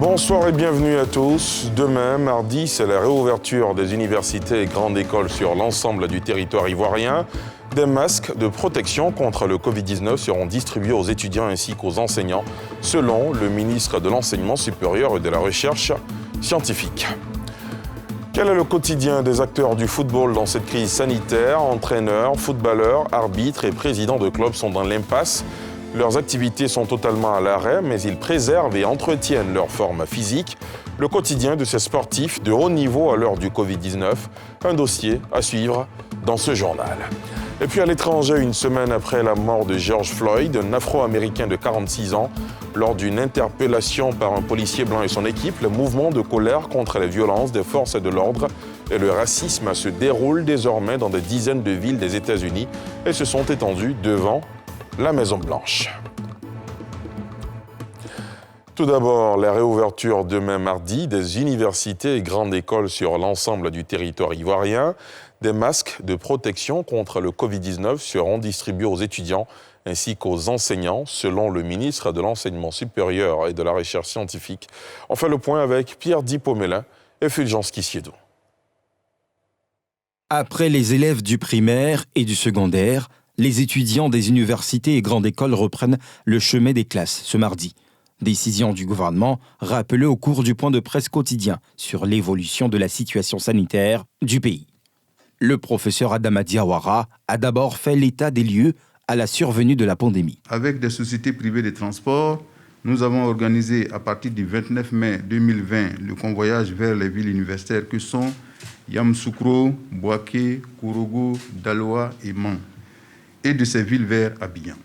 Bonsoir et bienvenue à tous. Demain, mardi, c'est la réouverture des universités et grandes écoles sur l'ensemble du territoire ivoirien. Des masques de protection contre le Covid-19 seront distribués aux étudiants ainsi qu'aux enseignants, selon le ministre de l'Enseignement supérieur et de la Recherche scientifique. Quel est le quotidien des acteurs du football dans cette crise sanitaire? Entraîneurs, footballeurs, arbitres et présidents de clubs sont dans l'impasse. Leurs activités sont totalement à l'arrêt, mais ils préservent et entretiennent leur forme physique. Le quotidien de ces sportifs de haut niveau à l'heure du Covid-19, un dossier à suivre dans ce journal. Et puis à l'étranger, une semaine après la mort de George Floyd, un Afro-Américain de 46 ans, lors d'une interpellation par un policier blanc et son équipe, le mouvement de colère contre les violences des forces de l'ordre et le racisme se déroule désormais dans des dizaines de villes des États-Unis et se sont étendus devant la Maison-Blanche. Tout d'abord, la réouverture demain mardi des universités et grandes écoles sur l'ensemble du territoire ivoirien. Des masques de protection contre le Covid-19 seront distribués aux étudiants ainsi qu'aux enseignants, selon le ministre de l'Enseignement supérieur et de la Recherche scientifique. On fait le point avec Pierre Dipomélin et Fulgence Kissiedou. Après les élèves du primaire et du secondaire, les étudiants des universités et grandes écoles reprennent le chemin des classes ce mardi. Décision du gouvernement rappelée au cours du point de presse quotidien sur l'évolution de la situation sanitaire du pays. Le professeur Adama Diawara a d'abord fait l'état des lieux à la survenue de la pandémie. Avec des sociétés privées de transport, nous avons organisé à partir du 29 mai 2020 le convoyage vers les villes universitaires que sont Yamoussoukro, Bouaké, Kourougou, Daloa et Man, et de ces villes vers Abidjan.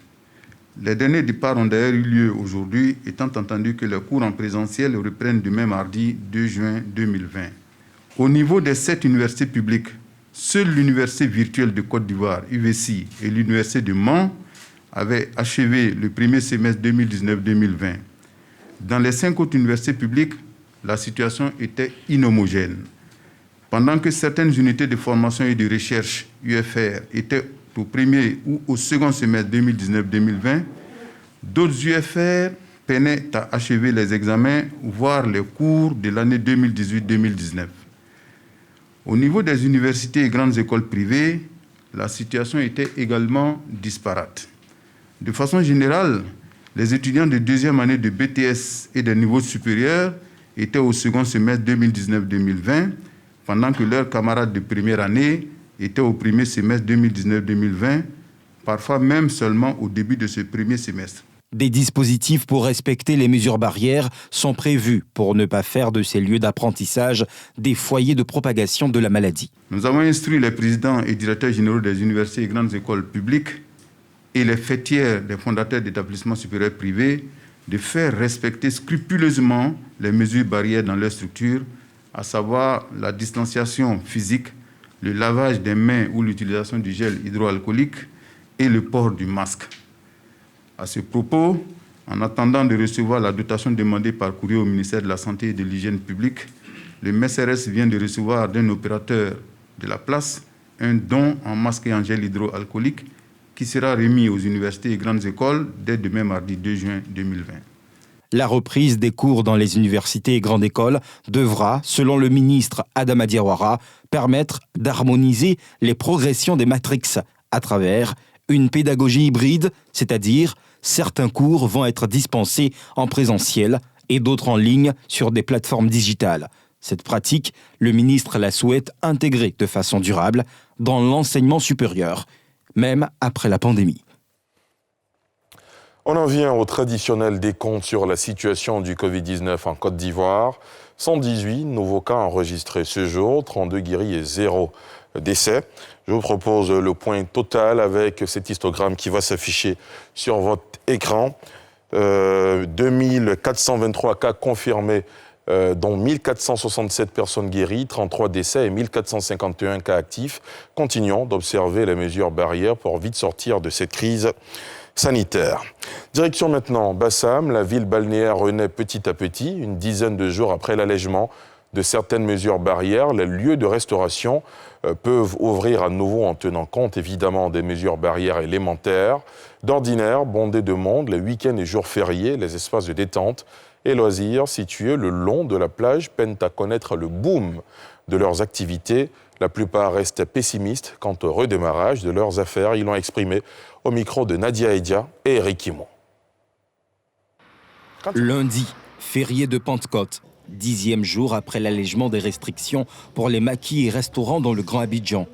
Les derniers départs ont d'ailleurs eu lieu aujourd'hui, étant entendu que les cours en présentiel reprennent demain mardi 2 juin 2020. Au niveau des 7 universités publiques, seule l'université virtuelle de Côte d'Ivoire, UVC, et l'université de Mans avaient achevé le premier semestre 2019-2020. Dans les 5 autres universités publiques, la situation était inhomogène. Pendant que certaines unités de formation et de recherche, UFR, étaient au premier ou au second semestre 2019-2020, d'autres UFR peinaient à achever les examens, voire les cours de l'année 2018-2019. Au niveau des universités et grandes écoles privées, la situation était également disparate. De façon générale, les étudiants de deuxième année de BTS et des niveaux supérieurs étaient au second semestre 2019-2020, pendant que leurs camarades de première année étaient au premier semestre 2019-2020, parfois même seulement au début de ce premier semestre. Des dispositifs pour respecter les mesures barrières sont prévus pour ne pas faire de ces lieux d'apprentissage des foyers de propagation de la maladie. Nous avons instruit les présidents et directeurs généraux des universités et grandes écoles publiques et les fêtières des fondateurs d'établissements supérieurs privés de faire respecter scrupuleusement les mesures barrières dans leurs structures, à savoir la distanciation physique, le lavage des mains ou l'utilisation du gel hydroalcoolique et le port du masque. À ce propos, en attendant de recevoir la dotation demandée par courrier au ministère de la Santé et de l'Hygiène publique, le MSRS vient de recevoir d'un opérateur de la place un don en masque et en gel hydroalcoolique qui sera remis aux universités et grandes écoles dès demain mardi 2 juin 2020. La reprise des cours dans les universités et grandes écoles devra, selon le ministre Adama Diawara, permettre d'harmoniser les progressions des matrix à travers une pédagogie hybride, c'est-à-dire certains cours vont être dispensés en présentiel et d'autres en ligne sur des plateformes digitales. Cette pratique, le ministre la souhaite intégrer de façon durable dans l'enseignement supérieur, même après la pandémie. On en vient au traditionnel décompte sur la situation du Covid-19 en Côte d'Ivoire. 118 nouveaux cas enregistrés ce jour, 32 guéris et 0 décès. Je vous propose le point total avec cet histogramme qui va s'afficher sur votre écran. 2423 cas confirmés, dont 1467 personnes guéries, 33 décès et 1451 cas actifs. Continuons d'observer les mesures barrières pour vite sortir de cette crise sanitaire. Direction maintenant Bassam, la ville balnéaire renaît petit à petit, une dizaine de jours après l'allègement de certaines mesures barrières, les lieux de restauration peuvent ouvrir à nouveau en tenant compte évidemment des mesures barrières élémentaires. D'ordinaire, bondés de monde, les week-ends et jours fériés, les espaces de détente et loisirs situés le long de la plage peinent à connaître le boom de leurs activités. La plupart restent pessimistes quant au redémarrage de leurs affaires. Ils l'ont exprimé au micro de Nadia Edia et Eric Kimon. Lundi, férié de Pentecôte, 10e jour après l'allègement des restrictions pour les maquis et restaurants dans le Grand Abidjan.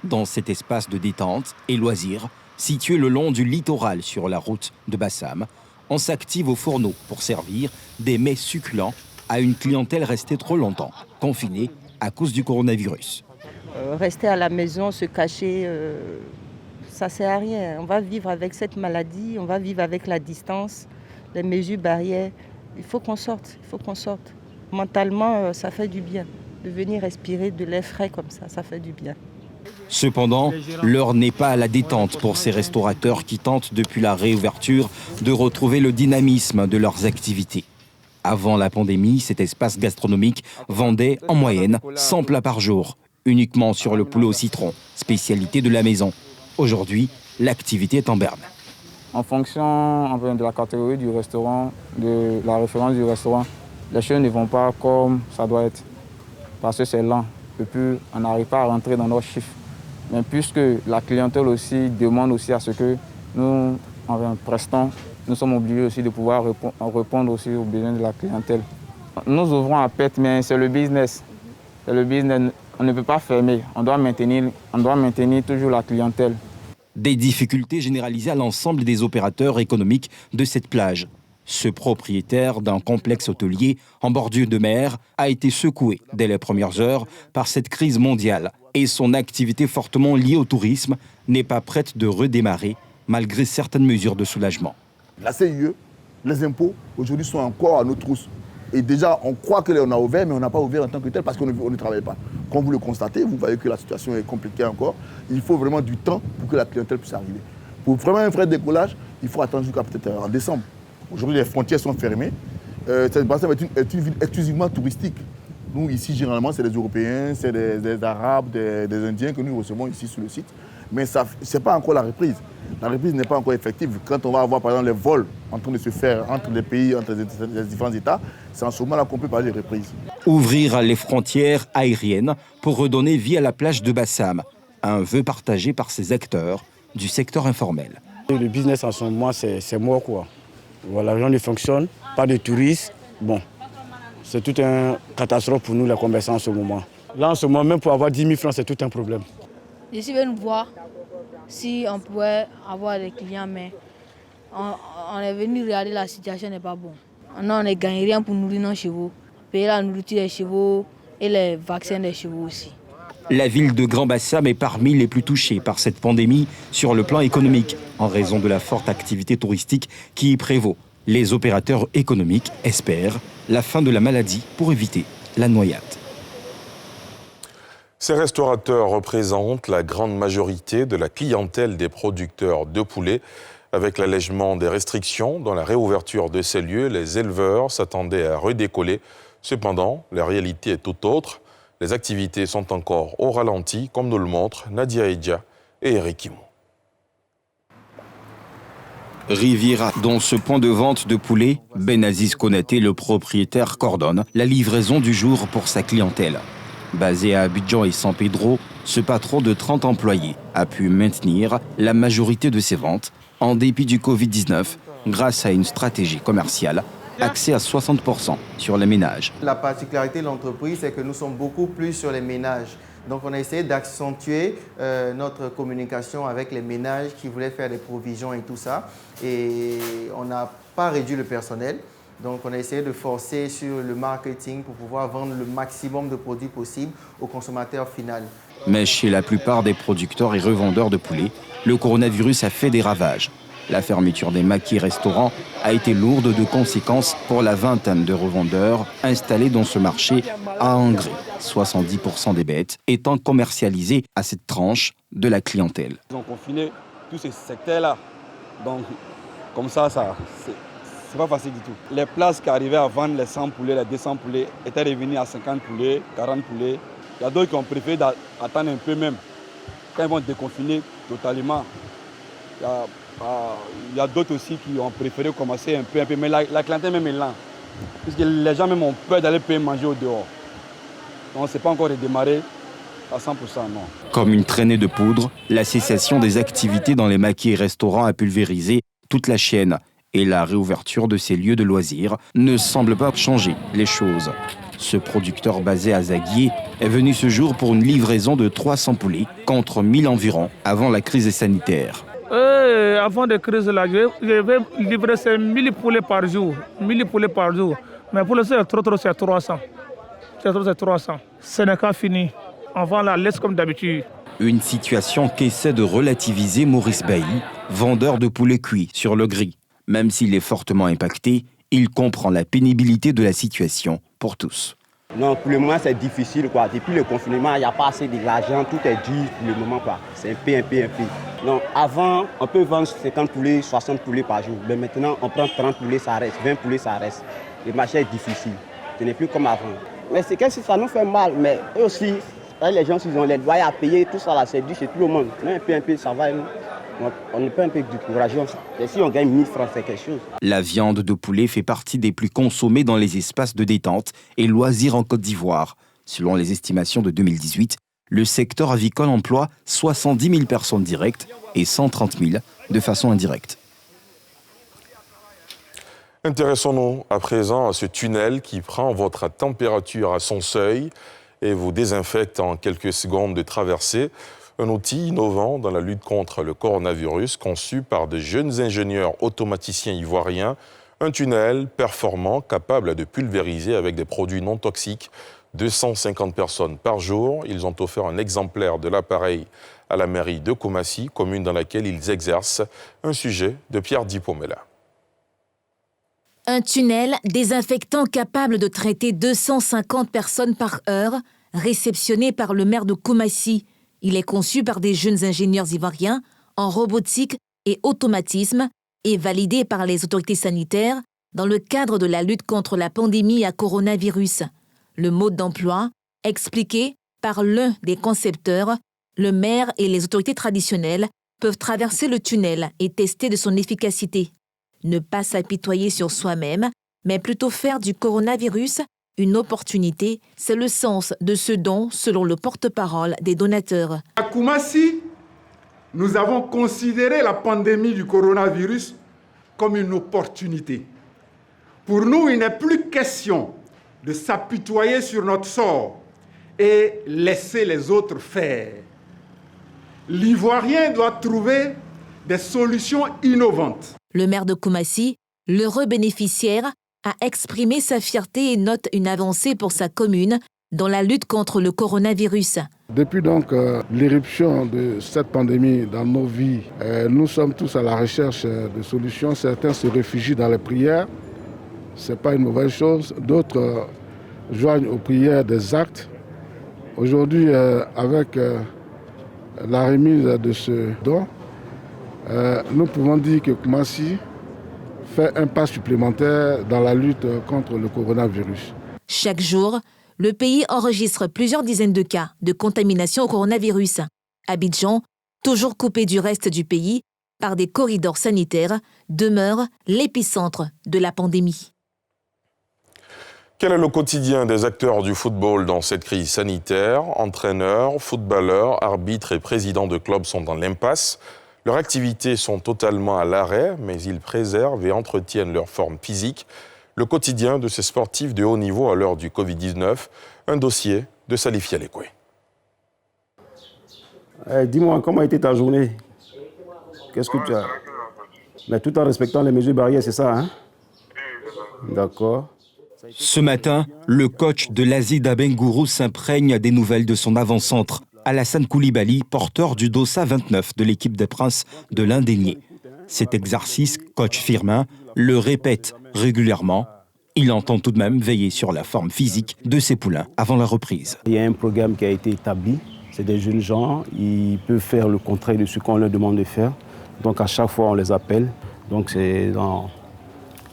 Dans cet espace de détente et loisirs, situé le long du littoral sur la route de Bassam, on s'active au fourneau pour servir des mets succulents à une clientèle restée trop longtemps confinée à cause du coronavirus. Rester à la maison, se cacher, ça ne sert à rien. On va vivre avec cette maladie, on va vivre avec la distance, les mesures barrières. Il faut qu'on sorte, Mentalement, ça fait du bien. De venir respirer de l'air frais comme ça fait du bien. Cependant, l'heure n'est pas à la détente pour ces restaurateurs qui tentent depuis la réouverture de retrouver le dynamisme de leurs activités. Avant la pandémie, cet espace gastronomique vendait en moyenne 100 plats par jour, uniquement sur le poulet au citron, spécialité de la maison. Aujourd'hui, l'activité est en berne. En fonction de la catégorie du restaurant, de la référence du restaurant, les choses ne vont pas comme ça doit être, parce que c'est lent. Et puis, on n'arrive pas à rentrer dans nos chiffres. Mais puisque la clientèle aussi demande aussi à ce que nous, en prestant, nous sommes obligés aussi de pouvoir répondre aussi aux besoins de la clientèle. Nous ouvrons à perte, mais c'est le business. C'est le business. On ne peut pas fermer. On doit maintenir toujours la clientèle. Des difficultés généralisées à l'ensemble des opérateurs économiques de cette plage. Ce propriétaire d'un complexe hôtelier en bordure de mer a été secoué dès les premières heures par cette crise mondiale et son activité fortement liée au tourisme n'est pas prête de redémarrer malgré certaines mesures de soulagement. La CIE, les impôts, aujourd'hui sont encore à nos trousses. Et déjà, on croit qu'on a ouvert, mais on n'a pas ouvert en tant que tel parce qu'on ne travaille pas. Comme vous le constatez, vous voyez que la situation est compliquée encore. Il faut vraiment du temps pour que la clientèle puisse arriver. Pour vraiment un vrai décollage, il faut attendre jusqu'à peut-être en décembre. Aujourd'hui, les frontières sont fermées. Bassam est une ville exclusivement touristique. Nous, ici, généralement, c'est des Européens, c'est des Arabes, des Indiens que nous recevons ici sur le site. Mais ce n'est pas encore la reprise. La reprise n'est pas encore effective. Quand on va avoir, par exemple, les vols en train de se faire entre les pays, entre les différents États, c'est en ce moment-là qu'on peut parler de reprise. Ouvrir les frontières aériennes pour redonner vie à la plage de Bassam, un vœu partagé par ces acteurs du secteur informel. Le business en ce moment, c'est mort, quoi. Voilà, l'argent ne fonctionne, pas de touristes. Bon, c'est toute une catastrophe pour nous, les commerçants, en ce moment. Là, en ce moment, même pour avoir 10 000 francs, c'est tout un problème. Je suis venu voir si on pouvait avoir des clients, mais on est venu regarder la situation n'est pas bonne. On ne gagne rien pour nourrir nos chevaux, payer la nourriture des chevaux et les vaccins des chevaux aussi. La ville de Grand Bassam est parmi les plus touchées par cette pandémie sur le plan économique, en raison de la forte activité touristique qui y prévaut. Les opérateurs économiques espèrent la fin de la maladie pour éviter la noyade. Ces restaurateurs représentent la grande majorité de la clientèle des producteurs de poulet. Avec l'allègement des restrictions dans la réouverture de ces lieux, les éleveurs s'attendaient à redécoller. Cependant, la réalité est tout autre. Les activités sont encore au ralenti, comme nous le montrent Nadia Edia et Eric Kimon. Riviera, dans ce point de vente de poulet, Benaziz Konaté, le propriétaire, coordonne la livraison du jour pour sa clientèle. Basé à Abidjan et San Pedro, ce patron de 30 employés a pu maintenir la majorité de ses ventes en dépit du Covid-19 grâce à une stratégie commerciale axée à 60% sur les ménages. La particularité de l'entreprise, c'est que nous sommes beaucoup plus sur les ménages. Donc on a essayé d'accentuer notre communication avec les ménages qui voulaient faire des provisions et tout ça. Et on n'a pas réduit le personnel. Donc on a essayé de forcer sur le marketing pour pouvoir vendre le maximum de produits possibles au consommateur final. Mais chez la plupart des producteurs et revendeurs de poulet, le coronavirus a fait des ravages. La fermeture des maquis restaurants a été lourde de conséquences pour la vingtaine de revendeurs installés dans ce marché à Angré, 70% des bêtes étant commercialisées à cette tranche de la clientèle. Ils ont confiné tous ces secteurs-là. Donc, comme ça c'est pas facile du tout. Les places qui arrivaient à vendre les 100 poulets, les 200 poulets, étaient revenues à 50 poulets, 40 poulets. Il y a d'autres qui ont préféré attendre un peu même, quand ils vont déconfiner totalement. Il y a d'autres aussi qui ont préféré commencer un peu, mais la clientèle même est lente. Puisque les gens même ont peur d'aller payer manger au dehors. Donc c'est pas encore redémarré à 100%, non. Comme une traînée de poudre, la cessation des activités dans les maquis et restaurants a pulvérisé toute la chaîne. Et la réouverture de ces lieux de loisirs ne semble pas changer les choses. Ce producteur basé à Zaguier est venu ce jour pour une livraison de 300 poulets, contre 1000 environ avant la crise sanitaire. Avant la crise, je vais livrer ces 1000 poulets par jour. 1000 poulets par jour. Mais pour le c'est trop, c'est 300. C'est 300. Ce n'est pas fini. On vend la laisse comme d'habitude. Une situation qu'essaie de relativiser Maurice Bailly, vendeur de poulets cuits sur le gris. Même s'il est fortement impacté, il comprend la pénibilité de la situation pour tous. Non, pour le moment, c'est difficile, quoi. Depuis le confinement, il n'y a pas assez d'argent, tout est dur pour le moment, quoi. C'est un peu. Non, avant, on peut vendre 50 poulets, 60 poulets par jour. Mais maintenant, on prend 30 poulets, ça reste, 20 poulets, ça reste. Le marché est difficile. Ce n'est plus comme avant. Mais c'est que ça nous fait mal, mais eux aussi, les gens, ils ont les loyers à payer, tout ça, là, c'est dur chez tout le monde. Mais un peu, ça va. On peut un peu décourager. Et si on gagne 1000 francs, c'est quelque chose. La viande de poulet fait partie des plus consommées dans les espaces de détente et loisirs en Côte d'Ivoire. Selon les estimations de 2018, le secteur avicole emploie 70 000 personnes directes et 130 000 de façon indirecte. Intéressons-nous à présent à ce tunnel qui prend votre température à son seuil et vous désinfecte en quelques secondes de traversée. Un outil innovant dans la lutte contre le coronavirus conçu par de jeunes ingénieurs automaticiens ivoiriens. Un tunnel performant capable de pulvériser avec des produits non toxiques 250 personnes par jour. Ils ont offert un exemplaire de l'appareil à la mairie de Koumassi, commune dans laquelle ils exercent. Un sujet de Pierre Dipomela. Un tunnel désinfectant capable de traiter 250 personnes par heure, réceptionné par le maire de Koumassi. Il est conçu par des jeunes ingénieurs ivoiriens en robotique et automatisme et validé par les autorités sanitaires dans le cadre de la lutte contre la pandémie à coronavirus. Le mode d'emploi, expliqué par l'un des concepteurs, le maire et les autorités traditionnelles peuvent traverser le tunnel et tester de son efficacité. Ne pas s'apitoyer sur soi-même, mais plutôt faire du coronavirus une opportunité, c'est le sens de ce don, selon le porte-parole des donateurs. À Koumassi, nous avons considéré la pandémie du coronavirus comme une opportunité. Pour nous, il n'est plus question de s'apitoyer sur notre sort et laisser les autres faire. L'Ivoirien doit trouver des solutions innovantes. Le maire de Koumassi, l'heureux bénéficiaire, a exprimé sa fierté et note une avancée pour sa commune dans la lutte contre le coronavirus. Depuis donc l'éruption de cette pandémie dans nos vies, nous sommes tous à la recherche de solutions. Certains se réfugient dans les prières, ce n'est pas une mauvaise chose. D'autres joignent aux prières des actes. Aujourd'hui, avec la remise de ce don, nous pouvons dire que Koumassi fait un pas supplémentaire dans la lutte contre le coronavirus. Chaque jour, le pays enregistre plusieurs dizaines de cas de contamination au coronavirus. Abidjan, toujours coupé du reste du pays par des corridors sanitaires, demeure l'épicentre de la pandémie. Quel est le quotidien des acteurs du football dans cette crise sanitaire? Entraîneurs, footballeurs, arbitres et présidents de clubs sont dans l'impasse. Leurs activités sont totalement à l'arrêt, mais ils préservent et entretiennent leur forme physique. Le quotidien de ces sportifs de haut niveau à l'heure du Covid-19, un dossier de Salif Yalekwe. Dis-moi, comment a été ta journée? Qu'est-ce que tu as? Mais tout en respectant les mesures barrières, c'est ça, hein? D'accord. Ce matin, le coach de l'Azida Bengourou s'imprègne des nouvelles de son avant-centre, Alassane Koulibaly, porteur du dossard 29 de l'équipe des Princes de l'Indénié. Cet exercice, coach Firmin le répète régulièrement. Il entend tout de même veiller sur la forme physique de ses poulains avant la reprise. Il y a un programme qui a été établi. C'est des jeunes gens, ils peuvent faire le contraire de ce qu'on leur demande de faire. Donc à chaque fois, on les appelle. Donc c'est dans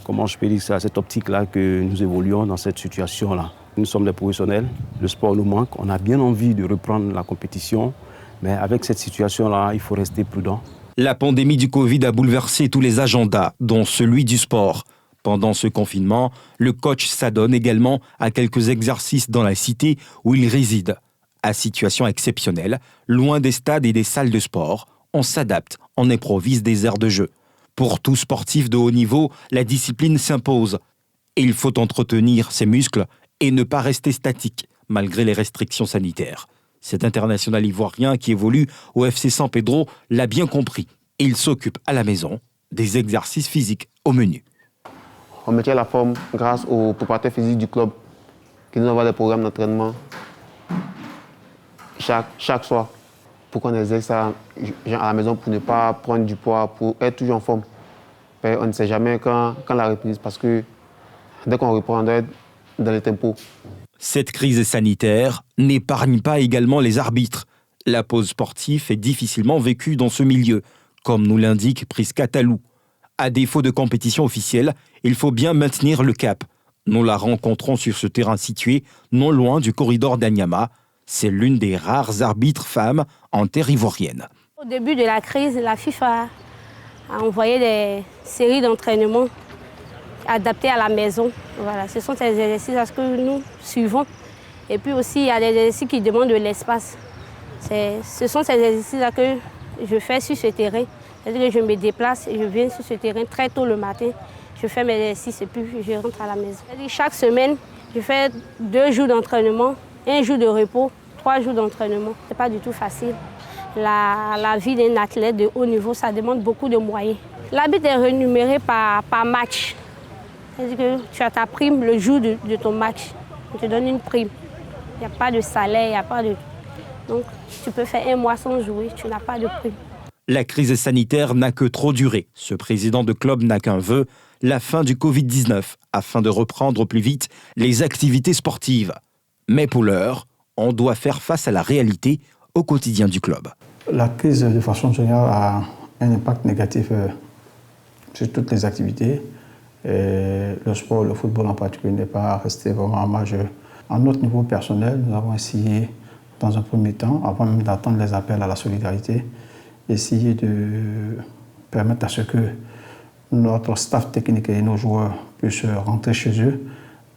comment je peux dire ça, cette optique-là que nous évoluons dans cette situation-là. Nous sommes des professionnels, le sport nous manque, on a bien envie de reprendre la compétition, mais avec cette situation-là, il faut rester prudent. La pandémie du Covid a bouleversé tous les agendas, dont celui du sport. Pendant ce confinement, le coach s'adonne également à quelques exercices dans la cité où il réside. À situation exceptionnelle, loin des stades et des salles de sport, on s'adapte, on improvise des aires de jeu. Pour tout sportif de haut niveau, la discipline s'impose. Et il faut entretenir ses muscles et ne pas rester statique, malgré les restrictions sanitaires. Cet international ivoirien qui évolue au FC San Pedro l'a bien compris. Il s'occupe à la maison des exercices physiques au menu. On maintient la forme grâce aux préparateurs physiques du club qui nous envoient des programmes d'entraînement chaque soir pour qu'on exerce ça à la maison pour ne pas prendre du poids, pour être toujours en forme. Mais on ne sait jamais quand la reprise parce que dès qu'on reprend, on doit être dans les tempos. Cette crise sanitaire n'épargne pas également les arbitres. La pause sportive est difficilement vécue dans ce milieu, comme nous l'indique Priska Talou. À défaut de compétition officielle, il faut bien maintenir le cap. Nous la rencontrons sur ce terrain situé non loin du corridor d'Anyama. C'est l'une des rares arbitres femmes en terre ivoirienne. Au début de la crise, la FIFA a envoyé des séries d'entraînement adaptées à la maison. Voilà, ce sont ces exercices que nous suivons. Et puis aussi, il y a des exercices qui demandent de l'espace. Ce sont ces exercices-là que je fais sur ce terrain. C'est-à-dire que je me déplace et je viens sur ce terrain très tôt le matin. Je fais mes exercices et puis je rentre à la maison. C'est-à-dire chaque semaine, je fais 2 jours d'entraînement, 1 jour de repos, 3 jours d'entraînement. Ce n'est pas du tout facile. La vie d'un athlète de haut niveau, ça demande beaucoup de moyens. L'arbitre est rémunéré par match. C'est-à-dire que tu as ta prime le jour de ton match. On te donne une prime. Il n'y a pas de salaire, il n'y a pas de... Donc, tu peux faire 1 mois sans jouer, tu n'as pas de prime. La crise sanitaire n'a que trop duré. Ce président de club n'a qu'un vœu, la fin du Covid-19, afin de reprendre au plus vite les activités sportives. Mais pour l'heure, on doit faire face à la réalité au quotidien du club. La crise, de façon générale, a un impact négatif sur toutes les activités. Et le sport, le football en particulier, n'est pas resté vraiment majeur. À notre niveau personnel, nous avons essayé, dans un premier temps, avant même d'attendre les appels à la solidarité, essayer de permettre à ce que notre staff technique et nos joueurs puissent rentrer chez eux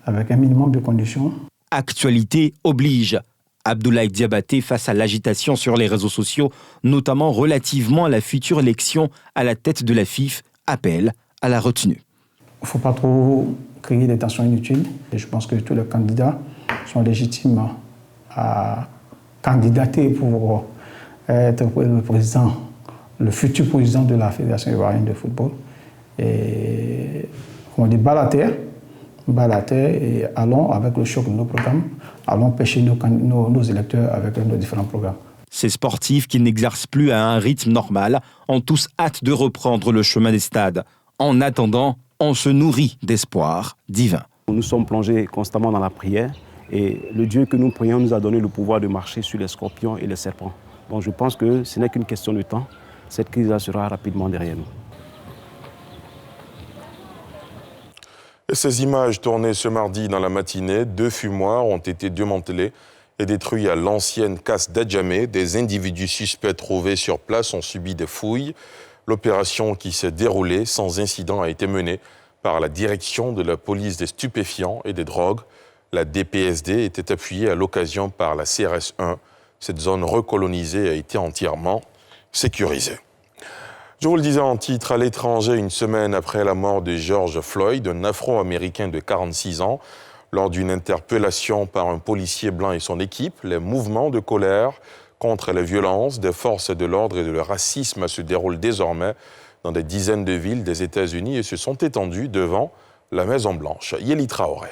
avec un minimum de conditions. Actualité oblige. Abdoulaye Diabaté face à l'agitation sur les réseaux sociaux, notamment relativement à la future élection à la tête de la FIF, appelle à la retenue. Il ne faut pas trop créer des tensions inutiles. Et je pense que tous les candidats sont légitimes à candidater pour être le futur président de la Fédération ivoirienne de football. Et on dit bas la terre et allons avec le choc de nos programmes, allons pêcher nos électeurs avec nos différents programmes. Ces sportifs qui n'exercent plus à un rythme normal ont tous hâte de reprendre le chemin des stades. En attendant, on se nourrit d'espoir divin. Nous sommes plongés constamment dans la prière et le Dieu que nous prions nous a donné le pouvoir de marcher sur les scorpions et les serpents. Donc je pense que ce n'est qu'une question de temps. Cette crise sera rapidement derrière nous. Et ces images tournées ce mardi dans la matinée, 2 fumoirs ont été démantelés et détruits à l'ancienne casse d'Adjamé. Des individus suspects trouvés sur place ont subi des fouilles. L'opération qui s'est déroulée sans incident a été menée par la direction de la police des stupéfiants et des drogues. La DPSD était appuyée à l'occasion par la CRS 1. Cette zone recolonisée a été entièrement sécurisée. Je vous le disais en titre, à l'étranger, une semaine après la mort de George Floyd, un Afro-Américain de 46 ans, lors d'une interpellation par un policier blanc et son équipe, les mouvements de colère contre les violences des forces de l'ordre et le racisme se déroulent désormais dans des dizaines de villes des États-Unis et se sont étendus devant la Maison-Blanche. Yeli Traoré.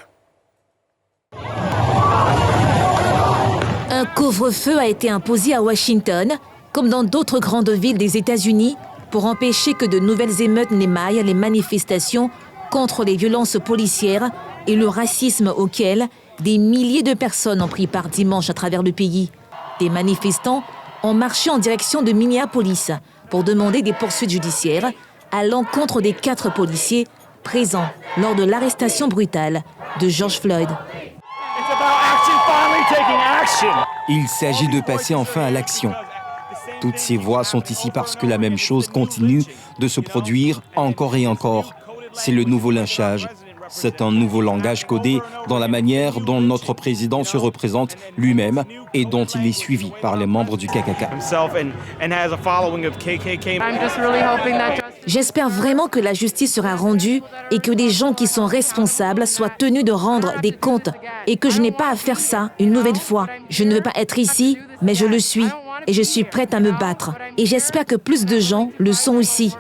Un couvre-feu a été imposé à Washington, comme dans d'autres grandes villes des États-Unis, pour empêcher que de nouvelles émeutes n'émaillent les manifestations contre les violences policières et le racisme auquel des milliers de personnes ont pris part dimanche à travers le pays. Des manifestants ont marché en direction de Minneapolis pour demander des poursuites judiciaires à l'encontre des 4 policiers présents lors de l'arrestation brutale de George Floyd. Il s'agit de passer enfin à l'action. Toutes ces voix sont ici parce que la même chose continue de se produire encore et encore. C'est le nouveau lynchage. C'est un nouveau langage codé dans la manière dont notre président se représente lui-même et dont il est suivi par les membres du KKK. J'espère vraiment que la justice sera rendue et que les gens qui sont responsables soient tenus de rendre des comptes et que je n'ai pas à faire ça une nouvelle fois. Je ne veux pas être ici, mais je le suis et je suis prête à me battre. Et j'espère que plus de gens le sont aussi.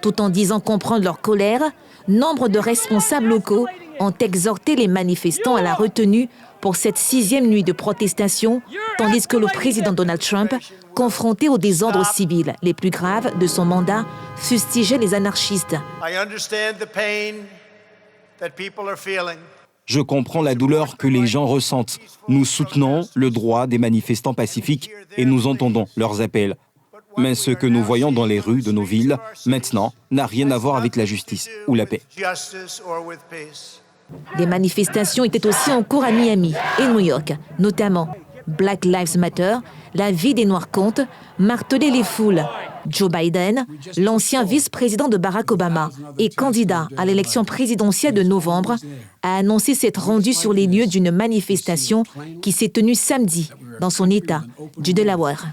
Tout en disant comprendre leur colère, nombre de responsables locaux ont exhorté les manifestants à la retenue pour cette 6e nuit de protestation, tandis que le président Donald Trump, confronté aux désordres civils les plus graves de son mandat, fustigeait les anarchistes. Je comprends la douleur que les gens ressentent. Nous soutenons le droit des manifestants pacifiques et nous entendons leurs appels. Mais ce que nous voyons dans les rues de nos villes, maintenant, n'a rien à voir avec la justice ou la paix. Des manifestations étaient aussi en cours à Miami et New York, notamment Black Lives Matter, la vie des Noirs compte, marteler les foules. Joe Biden, l'ancien vice-président de Barack Obama et candidat à l'élection présidentielle de novembre, a annoncé s'être rendu sur les lieux d'une manifestation qui s'est tenue samedi dans son État du Delaware.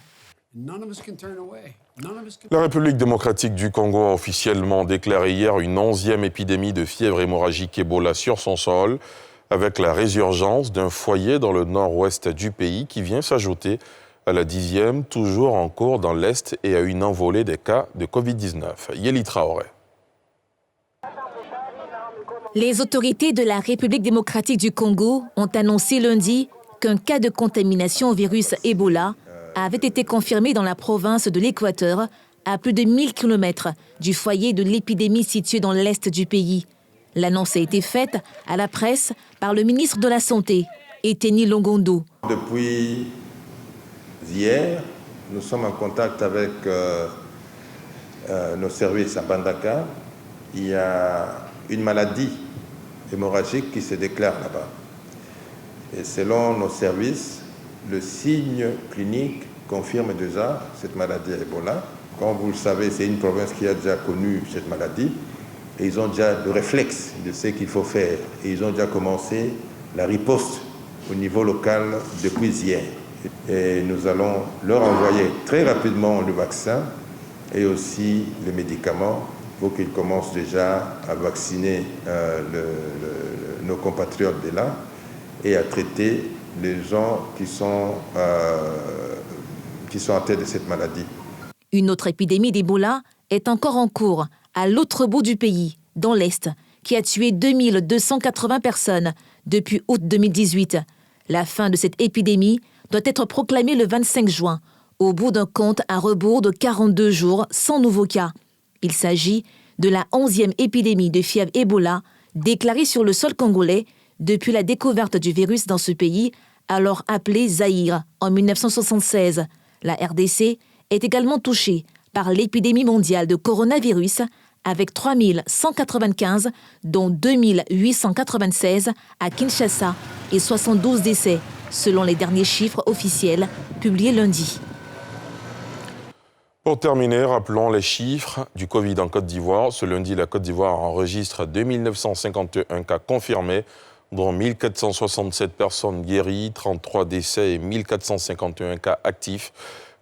La République démocratique du Congo a officiellement déclaré hier une 11e épidémie de fièvre hémorragique Ebola sur son sol, avec la résurgence d'un foyer dans le nord-ouest du pays qui vient s'ajouter à la 10e, toujours en cours dans l'Est, et à une envolée des cas de Covid-19. Yeli Traoré. Les autorités de la République démocratique du Congo ont annoncé lundi qu'un cas de contamination au virus Ebola avait été confirmé dans la province de l'Équateur, à plus de 1000 km du foyer de l'épidémie situé dans l'est du pays. L'annonce a été faite à la presse par le ministre de la Santé, Eteni Longondo. Depuis hier, nous sommes en contact avec nos services à Bandaka. Il y a une maladie hémorragique qui se déclare là-bas. Et selon nos services, le signe clinique confirme déjà cette maladie à Ebola. Comme vous le savez, c'est une province qui a déjà connu cette maladie et ils ont déjà le réflexe de ce qu'il faut faire. Et ils ont déjà commencé la riposte au niveau local depuis hier. Et nous allons leur envoyer très rapidement le vaccin et aussi les médicaments pour qu'ils commencent déjà à vacciner nos compatriotes de là et à traiter les gens qui sont atteints de cette maladie. Une autre épidémie d'Ebola est encore en cours à l'autre bout du pays, dans l'Est, qui a tué 2280 personnes depuis août 2018. La fin de cette épidémie doit être proclamée le 25 juin, au bout d'un compte à rebours de 42 jours sans nouveaux cas. Il s'agit de la 11e épidémie de fièvre Ebola déclarée sur le sol congolais depuis la découverte du virus dans ce pays, alors appelé Zaïre, en 1976. La RDC est également touchée par l'épidémie mondiale de coronavirus, avec 3195, dont 2896 à Kinshasa et 72 décès, selon les derniers chiffres officiels publiés lundi. Pour terminer, rappelons les chiffres du Covid en Côte d'Ivoire. Ce lundi, la Côte d'Ivoire enregistre 2951 cas confirmés, dont 1467 personnes guéries, 33 décès et 1451 cas actifs.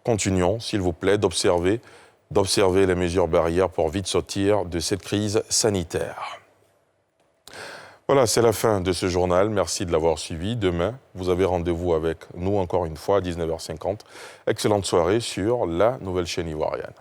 Continuons, s'il vous plaît, d'observer les mesures barrières pour vite sortir de cette crise sanitaire. Voilà, c'est la fin de ce journal. Merci de l'avoir suivi. Demain, vous avez rendez-vous avec nous encore une fois à 19h50. Excellente soirée sur la nouvelle chaîne ivoirienne.